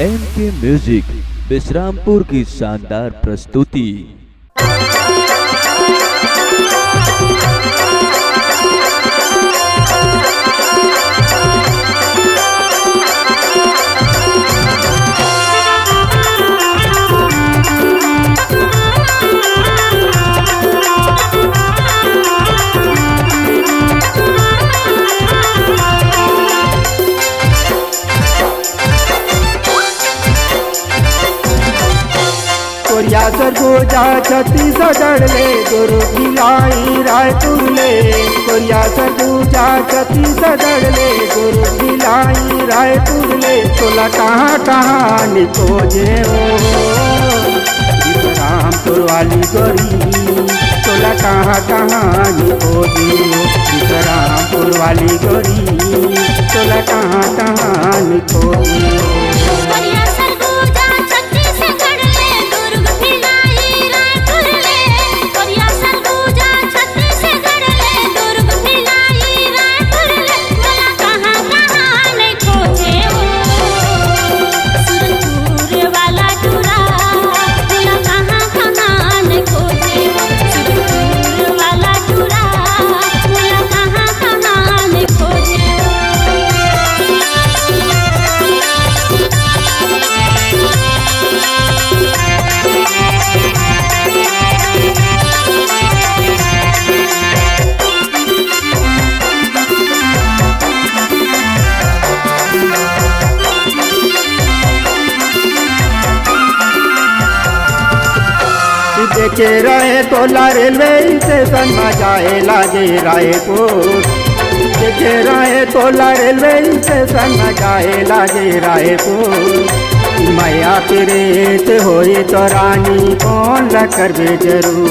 के म्यूजिक विश्रामपुर की शानदार प्रस्तुति। कोरिया सरगोजा छत्तीसगढ़ ले गुरु भिलाई रायपुर ले। कोरिया सरगोजा छत्तीसगढ़ ले गुरु भिलाई रायपुर ले। तोला कहाँ कहाँ निकोजे हो विश्रामपुर वाली गोरी। तोला कहाँ कहाँ निकोजे हो विश्रामपुर वाली गोरी। तोला कहाँ कहाँ निकोजे हो। देखे रहे तोला रेलवे स्टेशन में जाए लागे रायपुर। देखे रहे तोला रेलवे स्टेशन में जाए लागे रायपुर। मैया प्रेत होई तो रानी कौन ला करबे जरूर।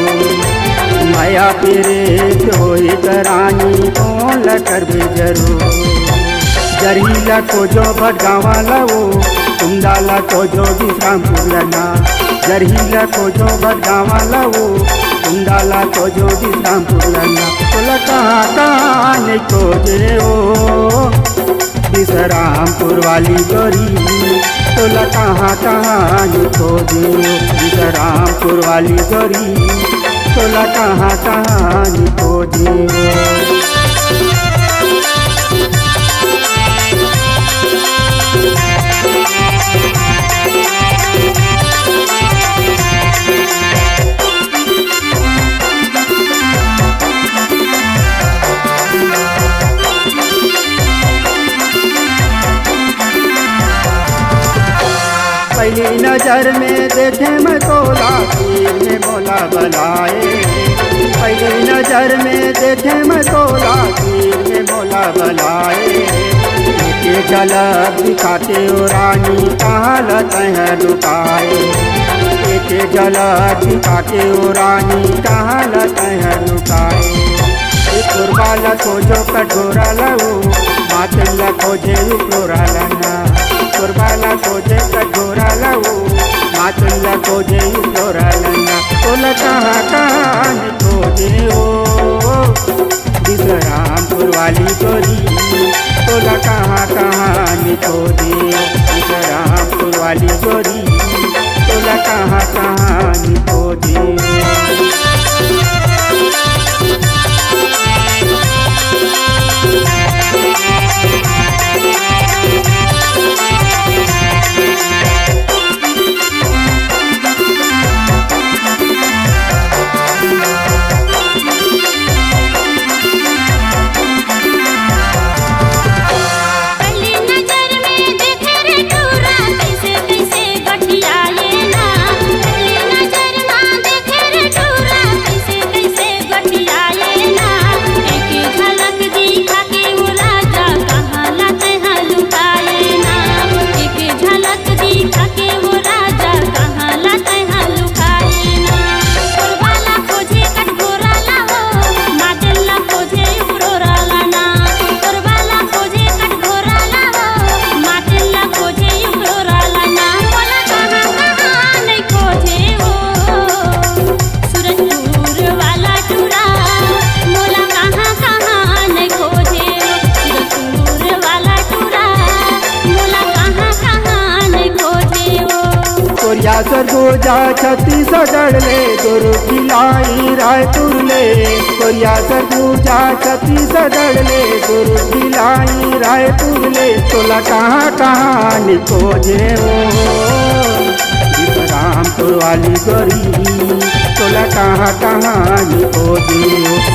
मैया प्रेत होई तो रानी कौन ला करबे जरूर। जरीला को जो भटगावा लाओ तुमदाला को जो विश्रामपुर लना। जरहीला को जो भटगावा लाओ तुमदाला को जो विश्रामपुर लना। तोला कहाँ कहाँ नहीं खोजे हो विश्रामपुर वाली गोरी। तोला कहाँ कहाँ नहीं खोजे हो विश्रामपुर वाली गोरी। तोला कहाँ कहाँ नहीं खोजे हो। पहली नजर में देखे मैं तोला तीर में बोला बनाए। पहली नजर में देखे मैं तोला तीर में बोला बनाए। के झलक दिखाते हो रानी कहाँ लते हैं लुकाए। के झलक दिखाते हो रानी कहाँ लते हैं लुकाए। कुर्बाला खोजो कटोरा लाओ मातला खोजे उपलोरा लना। कुर्बाला खोजे कटोरा लाओ मातला खोजे उपलोरा लना। तोला कहाँ कहाँ खोजे हो विश्रामपुर वाली गोरी। तोला कहाँ कहाँ खोजे विश्रामपुर वाली गोरी। तोला कहाँ कहाँ खोजे। पहली सरगोजा छत्तीसगढ़ ले दुर्ग भिलाई रायपुर ले कोरिया सरगोजा छत्तीसगढ़ ले दुर्ग भिलाई रायपुर ले तोला कहाँ कहाँ निकोजे हो रामपुर वाली गोरी तोला कहाँ कहाँ निकोजे हो